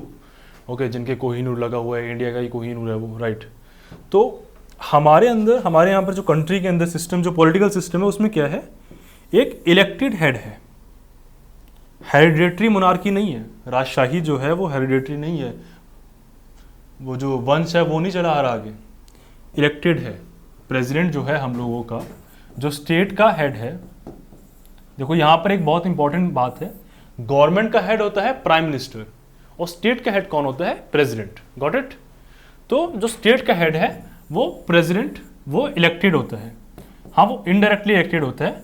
ओके, जिनके कोहिनूर लगा हुआ है, इंडिया का ही कोहिनूर है वो, राइट। तो हमारे अंदर, हमारे यहाँ पर जो कंट्री के अंदर सिस्टम, जो पॉलिटिकल सिस्टम है, उसमें क्या है? एक इलेक्टेड हेड है। हेरिडेटरी मोनार्की नहीं है, राजशाही जो है वो हेरिडेटरी नहीं है, वो जो वंश है वो नहीं चला आ रहा आगे, इलेक्टेड है। प्रेसिडेंट जो है हम लोगों का, जो स्टेट का हेड है, देखो यहाँ पर एक बहुत इंपॉर्टेंट बात है, गवर्नमेंट का हेड होता है प्राइम मिनिस्टर और स्टेट का हेड कौन होता है? प्रेसिडेंट। Got it? तो जो स्टेट का हेड है वो प्रेसिडेंट, वो इलेक्टेड होता है, हाँ वो इनडायरेक्टली इलेक्टेड होता है।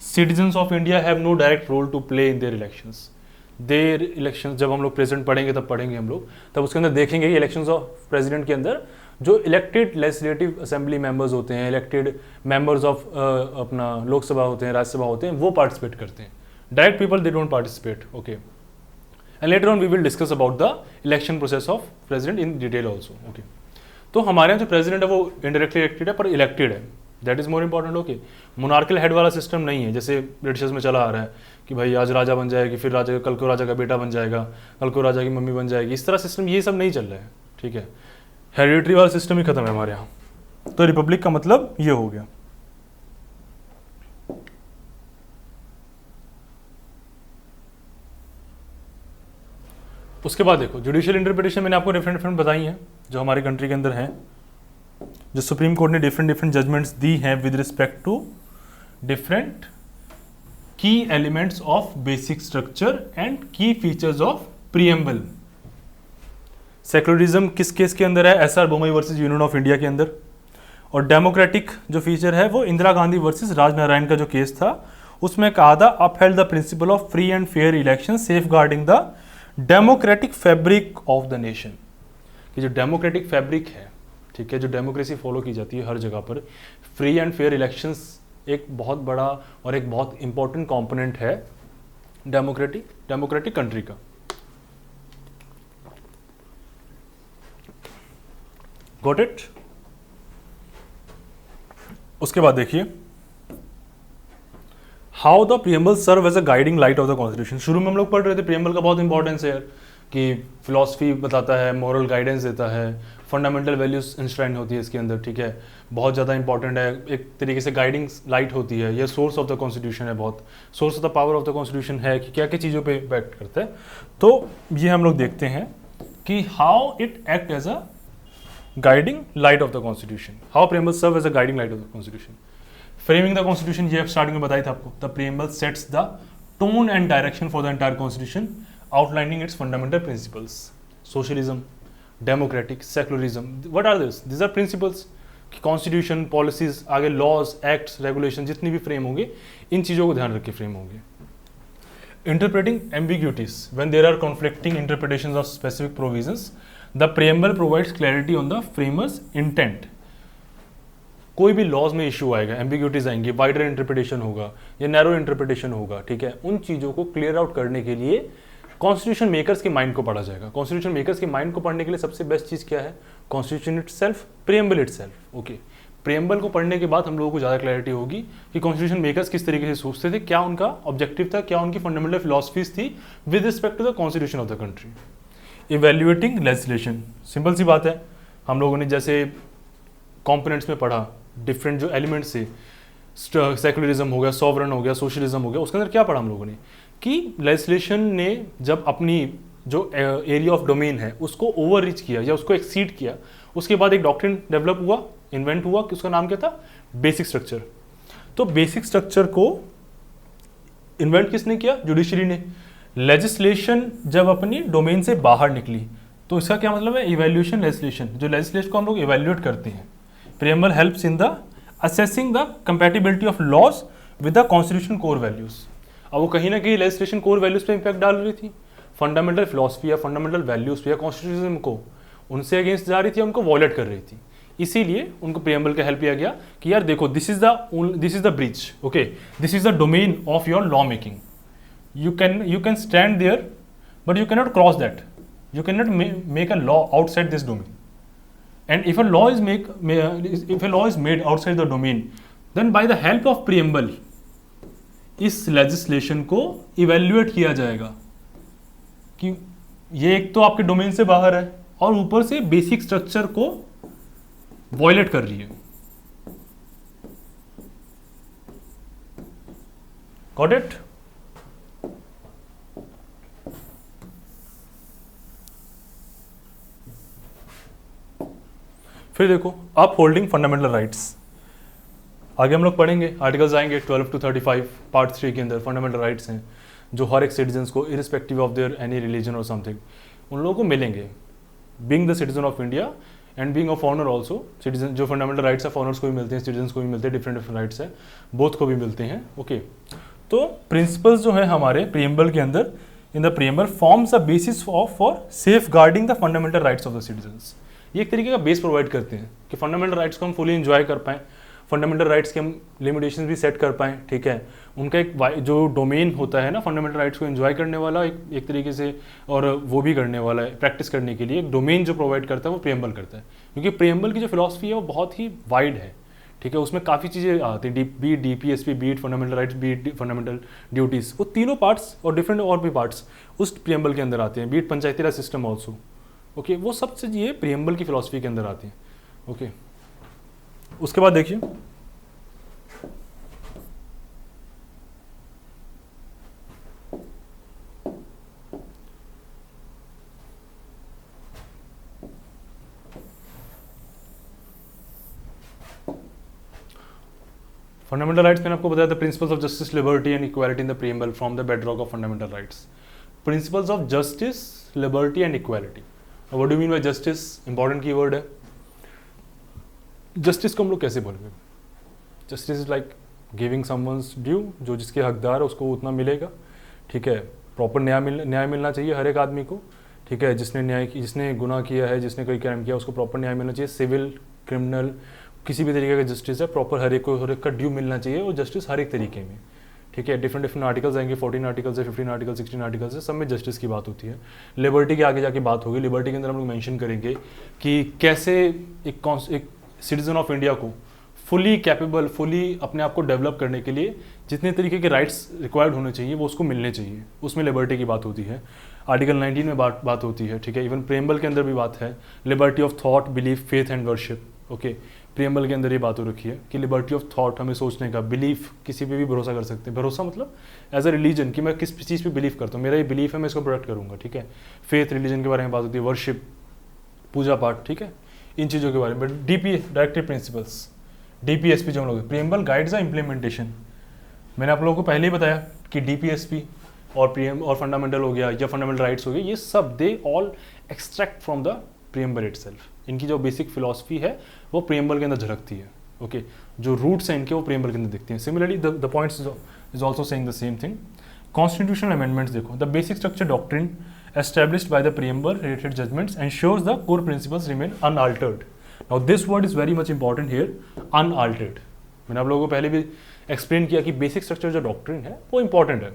Citizens of India have no direct role to play in their elections. Their elections जब हम लोग प्रेसिडेंट पढ़ेंगे, तब पढ़ेंगे हम लोग, तब उसके अंदर देखेंगे इलेक्शंस ऑफ प्रेसिडेंट के अंदर जो इलेक्टेड लेजिस्लेटिव असेंबली मेंबर्स होते हैं, इलेक्टेड मेंबर्स ऑफ अपना लोकसभा होते हैं, राज्यसभा होते हैं, वो पार्टिसिपेट करते हैं। Direct people they don't participate, okay. And later on we will discuss about the election process of president in detail also, okay. तो हमारे यहाँ जो प्रेसिडेंट है वो इनडायरेक्टली इलेक्टेड है, पर इलेक्टेड है, that is more important, okay. Monarchal head वाला सिस्टम नहीं है, जैसे ब्रिटिशर्स में चला आ रहा है कि भाई आज राजा बन जाएगी, फिर राजा, कल को राजा का बेटा बन जाएगा, कल को राजा की मम्मी बन जाएगी, इस तरह सिस्टम, ये सब नहीं चल रहा है, ठीक है। हेरिडेटरी वाला सिस्टम ही खत्म है हमारे यहाँ। तो रिपब्लिक का मतलब ये हो गया। उसके बाद देखो जुडिशियल इंटरप्रिटेशन मैंने आपको डिफरेंट बताई हैं जो हमारी कंट्री के अंदर हैं, जो सुप्रीम कोर्ट ने डिफरेंट जजमेंट्स दी हैं विद रिस्पेक्ट टू डिफरेंट की elements of basic structure and की फीचर्स ऑफ प्रीएम्बल। सेक्युलरिज्म किस केस के अंदर है? SR Bommai versus union of India के अंदर। और डेमोक्रेटिक जो फीचर है वो इंदिरा गांधी वर्सेस राजनारायण का जो केस था, उसमें कहा था upheld the principle of free and fair election safeguarding the democratic fabric of the nation. कि जो डेमोक्रेटिक फैब्रिक है, ठीक है, जो डेमोक्रेसी फॉलो की जाती है हर जगह पर, फ्री एंड फेयर इलेक्शंस एक बहुत बड़ा और एक बहुत इंपॉर्टेंट कंपोनेंट है डेमोक्रेटिक कंट्री का। Got it? उसके बाद देखिए how the preamble serve as a guiding light of the constitution. शुरू में हम लोग पढ़ रहे थे प्रीएम्बल का बहुत इंपॉर्टेंस है कि फिलॉसफी बताता है, मॉरल गाइडेंस देता है, फंडामेंटल वैल्यूज इंस्ट्राइन होती है इसके अंदर, ठीक है, बहुत ज़्यादा इंपॉर्टेंट है, एक तरीके से गाइडिंग लाइट होती है, ये सोर्स ऑफ द कॉन्स्टिट्यूशन है, बहुत source of the power of the constitution है कि क्या क्या चीज़ों पे इम्पैक्ट करता है। तो ये हम लोग देखते हैं कि how it act as a guiding light of the constitution. How preamble serve as a guiding light of the constitution? Framing the constitution, ये स्टार्टिंग में बताया था आपको. The preamble sets the tone and direction for the entire constitution, outlining its fundamental principles. Socialism, democratic, secularism. What are this? These are principles. Constitution, policies, आगे laws, acts, regulation जितनी भी frame होंगे, इन चीज़ों को ध्यान रख के फ्रेम होंगे. Interpreting ambiguities when there are conflicting interpretations of specific provisions, the preamble provides clarity on the framers intent. कोई भी लॉज में इशू आएगा, एम्बिग्यूटीज आएंगी, वाइडर इंटरप्रिटेशन होगा या नैरो इंटरप्रिटेशन होगा, ठीक है, उन चीज़ों को क्लियर आउट करने के लिए कॉन्स्टिट्यूशन मेकर्स के माइंड को पढ़ा जाएगा. कॉन्स्टिट्यूशन मेकर्स के माइंड को पढ़ने के लिए सबसे बेस्ट चीज़ क्या है? Constitution itself, preamble itself. Okay, preamble को पढ़ने के बाद हम लोगों को ज़्यादा क्लैरिटी होगी कि कॉन्स्टिट्यूशन मेकर्स किस तरीके से सोचते थे, क्या उनका ऑब्जेक्टिव था, क्या उनकी फंडामेंटल फिलॉसफीज थी with respect to the constitution of the country. Evaluating legislation, simple सी बात है, हम लोगों ने जैसे कॉम्पोनेंट्स में पढ़ा, डिफरेंट जो एलिमेंट्स से, सेकुलरिज्म हो गया, सॉवरन हो गया, सोशलिज्म हो गया, उसके अंदर क्या पढ़ा हम लोगों ने कि लेजिस्लेशन ने जब अपनी जो एरिया ऑफ डोमेन है उसको ओवर रीच किया या उसको एक्सीड किया, उसके बाद एक डॉक्ट्रिन डेवलप हुआ, इन्वेंट हुआ, कि उसका नाम क्या था? Basic structure. तो बेसिक स्ट्रक्चर को इन्वेंट किसने किया? जुडिशरी ने. लेजिस्लेशन जब अपनी डोमेन से बाहर निकली, तो इसका क्या मतलब है? Evaluation legislation. जो लेजिस्लेशन को हम लोग इवैल्यूएट करते हैं, preamble helps in the assessing the compatibility of laws with the constitution core values. अब वो कहीं ना कहीं लेजिस्लेशन कोर वैल्यूज पे इंपैक्ट डाल रही थी, फंडामेंटल फिलॉसफी या फंडामेंटल वैल्यूज पे या कॉन्स्टिट्यूशन को उनसे अगेंस्ट जा रही थी, उनको वॉयलेट कर रही थी. इसीलिए उनको प्रेम्बल का हेल्प किया गया कि यार देखो, this is the bridge, okay, this is the domain of your law making. You can stand there but you can not cross that. You can not make a law outside this domain. And if a law is made outside the domain, then by the help of preamble इस legislation को evaluate किया जाएगा कि ये एक तो आपके domain से बाहर है और ऊपर से बेसिक स्ट्रक्चर को वॉयलेट कर रही है. Got it? फिर देखो, अप होल्डिंग फंडामेंटल राइट्स. आगे हम लोग पढ़ेंगे, आर्टिकल्स आएंगे 12 to 35 पार्ट 3 के अंदर. फंडामेंटल राइट्स हैं जो हर एक सिटीजन्स को irrespective of their any religion और समथिंग उन लोगों को मिलेंगे. Being the citizen of India and being a foreigner also, citizen जो फंडामेंटल राइट्स है फॉरेनर्स को भी मिलते हैं, सिटीजन्स को भी मिलते हैं, डिफरेंट राइट्स है, बोथ को भी मिलते हैं. ओके, तो प्रिंसिपल्स जो है हमारे प्रेम्बल के अंदर, in the preamble forms a basis for safeguarding the fundamental rights of the citizens. ये एक तरीके का बेस प्रोवाइड करते हैं कि फंडामेंटल राइट्स को हम फुली इंजॉय कर पाएँ, फंडामेंटल राइट्स के हम लिमिटेशंस भी सेट कर पाएँ, ठीक है. उनका एक जो डोमेन होता है ना फंडामेंटल राइट्स को एंजॉय करने वाला, एक तरीके से, और वो भी करने वाला है, प्रैक्टिस करने के लिए एक डोमेन जो प्रोवाइड करता है वो प्रेम्बल करता है. क्योंकि प्रेम्बल की जो फिलॉसफी है वो बहुत ही वाइड है, ठीक है. उसमें काफ़ी चीज़ें आती हैं, be DPSP, be it fundamental rights, be it fundamental duties, वो तीनों पार्ट्स और डिफरेंट और भी पार्ट्स उस प्रेम्बल के अंदर आते हैं. बीट पंचायती राज सिस्टम ऑल्सो, ओके, वो सब चीज़ें प्रेम्बल की फिलॉसफी के अंदर आती हैं. ओके, उसके बाद देखिए, फंडामेंटल राइट्स मैंने आपको बताया था, principles of justice, liberty and equality in the preamble from the bedrock of fundamental rights. Principles of justice, liberty and equality. What do mean by justice? Important keyword है. Justice को हम लोग कैसे बोलेंगे? Justice is like giving someone's due, जो जिसके हकदार है उसको उतना मिलेगा, ठीक है. प्रॉपर न्याय मिलना चाहिए हर एक आदमी को, ठीक है. जिसने गुनाह किया है, जिसने कोई क्राइम किया, उसको प्रॉपर न्याय मिलना चाहिए. सिविल, क्रिमिनल, किसी भी तरीके का जस्टिस है, प्रॉपर हर एक का ड्यू मिलना चाहिए, और जस्टिस हर एक तरीके में, ठीक है. डिफरेंट आर्टिकल्स आएंगे, 14 आर्टिकल्स है, 15 आर्टिकल्स, 16 आर्टिकल्स है, सब में जस्टिस की बात होती है. लिबर्टी के आगे जाके बात होगी. लिबर्टी के अंदर हम लोग मेंशन करेंगे कि कैसे एक सिटीजन ऑफ इंडिया को फुली कैपेबल, फुली अपने आप को डेवलप करने के लिए जितने तरीके के राइट्स रिक्वायर्ड होने चाहिए वो उसको मिलने चाहिए, उसमें लिबर्टी की बात होती है. आर्टिकल 19 में बात होती है, ठीक है. इवन प्रेम्बल के अंदर भी बात है, liberty of thought, belief, faith and worship. Okay, preamble के अंदर ये बात हो रखी है कि लिबर्टी ऑफ थॉट, हमें सोचने का, बिलीफ, किसी पे भी भरोसा कर सकते हैं. भरोसा मतलब एज अ रिलीजन कि मैं किस चीज़ पे बिलीव करता हूँ, मेरा ये बिलीफ है, मैं इसको प्रोटेक्ट करूँगा, ठीक है. फेथ, रिलीजन के बारे में बात होती है. वर्शिप, पूजा पाठ, ठीक है. इन चीज़ों के बारे में। डीपी डायरेक्टिव प्रिंसिपल्स, डीपीएसपी जो हम लोग, प्रीएम्बल गाइड्स द इम्प्लीमेंटेशन। मैंने आप लोगों को पहले ही बताया कि डीपीएसपी और प्रीएम और फंडामेंटल हो गया या फंडामेंटल राइट्स हो गए, ये सब they all extract from the preamble itself. इनकी जो बेसिक फिलॉसफी है वो प्रीएम्बल के अंदर झलकती है। ओके, जो रूट्स हैं इनके वो प्रीएम्बल के अंदर दिखती हैं। Similarly the points is also saying the same thing. Constitutional amendments देखो, the basic structure doctrine established by the preamble related judgments ensures the core principles remain unaltered. Now this word is very much important here, unaltered. मैंने आप लोगों को पहले भी explain किया कि basic structure जो डॉक्ट्रिन है वो इंपॉर्टेंट है,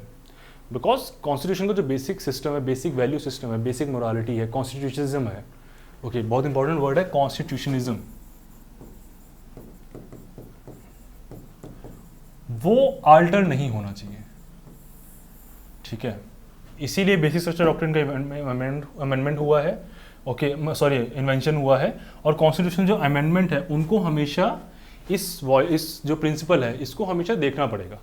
बिकॉज कॉन्स्टिट्यूशन का जो बेसिक सिस्टम है, बेसिक वैल्यू सिस्टम है, बेसिक मोरालिटी है, कॉन्स्टिट्यूशनिज्म है। ओके, बहुत इंपॉर्टेंट वर्ड है कॉन्स्टिट्यूशनिज्म। वो अल्टर नहीं होना चाहिए, ठीक है। इसीलिए बेसिक स्ट्रक्चर डॉक्ट्रिन का अमेंडमेंट हुआ है, ओके सॉरी इन्वेंशन हुआ है। और कॉन्स्टिट्यूशन जो अमेंडमेंट है उनको हमेशा इस जो प्रिंसिपल है इसको हमेशा देखना पड़ेगा,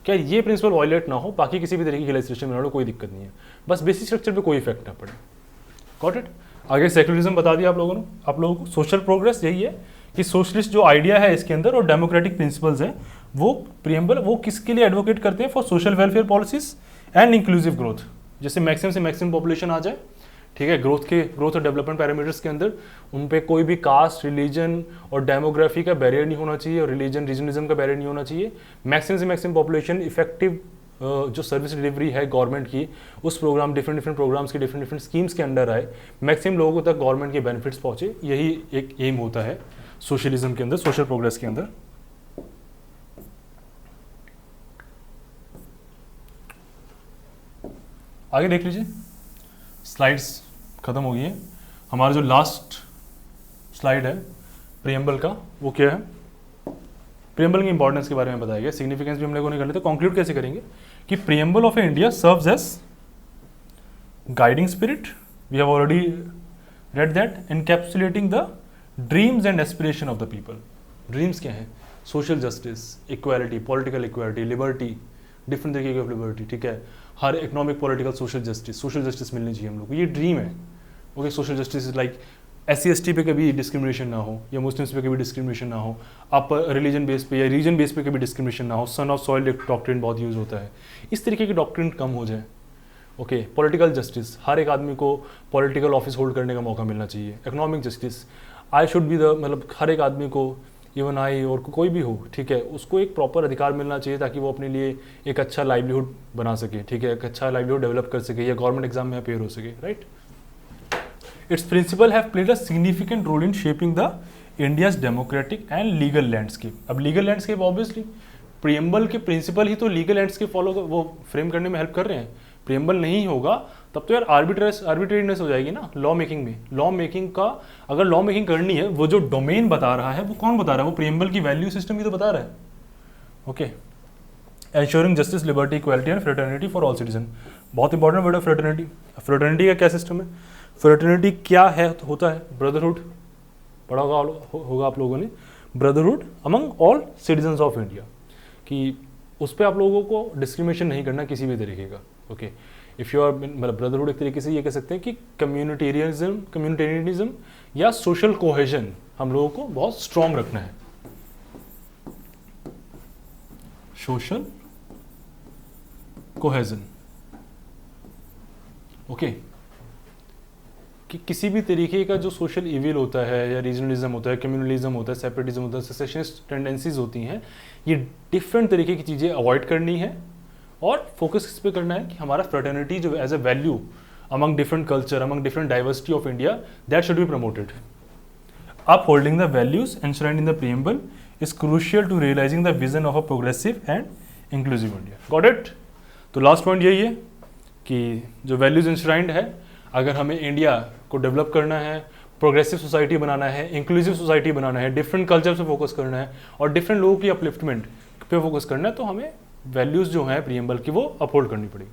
क्या ये प्रिंसिपल वायलेट ना हो, बाकी किसी भी तरीके की लेजिस्लेशन में कोई दिक्कत नहीं है, बस बेसिक स्ट्रक्चर पे कोई इफेक्ट ना पड़े। Got it. आगे सेक्युलरिज्म बता दिया आप लोगों को। सोशल प्रोग्रेस यही है कि सोशलिस्ट जो आइडिया है इसके अंदर और डेमोक्रेटिक प्रिंसिपल्स है वो प्रीएम्बल वो किसके लिए एडवोकेट करते हैं, for social welfare policies and inclusive growth. जैसे मैक्सिमम से मैक्सिमम पॉपुलेशन आ जाए, ठीक है, ग्रोथ और डेवलपमेंट पैरामीटर्स के अंदर उन पे कोई भी कास्ट, रिलीजन और डेमोग्राफी का बैरियर नहीं होना चाहिए, और रीजनिज्म का बैरियर नहीं होना चाहिए। मैक्सिमम से मैक्सिमम पॉपुलेशन इफेक्टिव जो सर्विस डिलीवरी है गवर्नमेंट की, उस प्रोग्राम डिफरेंट प्रोग्राम्स के डिफरेंट स्कीम्स के अंडर आए, मैक्सिमम लोगों तक गवर्नमेंट के बेनिफिट्स पहुंचे, यही एक एम होता है सोशलिज्म के अंदर, सोशल प्रोग्रेस के अंदर। आगे देख लीजिए, स्लाइड्स खत्म हो गई है। हमारा जो लास्ट स्लाइड है प्रीएम्बल का वो क्या है, प्रीएम्बल की इंपॉर्टेंस के बारे में बताया गया, सिग्निफिकेंस भी हम लोगों ने कर लिया। तो कंक्लूड कैसे करेंगे कि preamble of India serves as guiding spirit, we have already read that, encapsulating the dreams and aspiration of the people. Dreams क्या है, social justice, equality, political equality, liberty, different तरीके की लिबर्टी, ठीक है, हर इकोनॉमिक पॉलिटिकल सोशल जस्टिस मिलनी चाहिए हम लोग को, ये ड्रीम है। Okay, social justice is like SC/ST पे कभी डिस्क्रिमिनेशन ना हो, या मुस्लिम्स पे कभी डिस्क्रिमिनेशन ना हो, आप रिलीजन बेस पे या रीजन बेस पे कभी डिस्क्रिमिनेशन ना हो। सन ऑफ सॉइल डॉक्ट्रिन बहुत यूज होता है, इस तरीके की डॉक्ट्रिन कम हो जाए। ओके, पॉलिटिकल जस्टिस, हर एक आदमी को पॉलिटिकल ऑफिस होल्ड करने का मौका मिलना चाहिए। Economic justice, I should be the, मतलब हर एक आदमी को, इवन आई और कोई भी हो, ठीक है, उसको एक प्रॉपर अधिकार मिलना चाहिए ताकि वो अपने लिए एक अच्छा लाइवलीहुड बना सके, ठीक है, एक अच्छा लाइवलीहुड डेवलप कर सके या गवर्नमेंट एग्जाम में अपेयर हो सके, right. Its principle have played a significant role in shaping the India's democratic and legal landscape. अब लीगल लैंडस्केप ऑब्वियसली प्रीएम्बल के प्रिंसिपल ही तो लीगल लैंडस्केप फॉलो वो फ्रेम करने में हेल्प कर रहे हैं। प्रीएम्बल नहीं होगा तब तो यार आर्बिट्रेरीनेस हो जाएगी ना लॉ मेकिंग में। लॉ मेकिंग का अगर लॉ मेकिंग करनी है, वो जो डोमेन बता रहा है वो कौन बता रहा है, वो प्रीएम्बल की वैल्यू सिस्टम ही तो बता रहा है। Okay, ensuring justice, liberty, equality and fraternity for all citizen, बहुत इंपॉर्टेंट वर्ड है फ्रेटर्निटी। फ्रेटर्निटी का क्या सिस्टम है, फ्रेटर्निटी क्या है, तो होता है ब्रदरहुड, पढ़ा होगा आप लोगों ने, brotherhood among all citizens of India, कि उस पर आप लोगों को डिस्क्रिमिनेशन नहीं करना किसी भी तरीके का। ओके, इफ़ यू आर, मतलब ब्रदरहुड एक तरीके से ये कह सकते हैं कि कम्युनिटेरियनिज्म या सोशल कोहेजन हम लोगों को बहुत स्ट्रॉन्ग रखना है। सोशल कोहेजन, ओके, कि किसी भी तरीके का जो सोशल इविल होता है या रीजनलिज्म होता है, कम्युनलिज्म होता है, सेपरेटिज्म होता है, सेसेशनिस्ट टेंडेंसीज होती हैं, ये डिफरेंट तरीके की चीज़ें अवॉइड करनी है और फोकस इस पे करना है कि हमारा फ्रेटर्निटी जो as a value among different culture, among different diversity of India, that should be promoted. Upholding the values enshrined in the preamble is crucial to realising the vision of a progressive and inclusive India. Got it. तो last point यही है कि जो values enshrined है, अगर हमें India को develop करना है, प्रोग्रेसिव सोसाइटी बनाना है, इंक्लूसिव सोसाइटी बनाना है, डिफरेंट कल्चर पे फोकस करना है और डिफरेंट लोगों की अपलिफ्टमेंट पे फोकस करना है, तो हमें वैल्यूज़ जो हैं प्रीएम्बल की वो अपहोल्ड करनी पड़ेगी।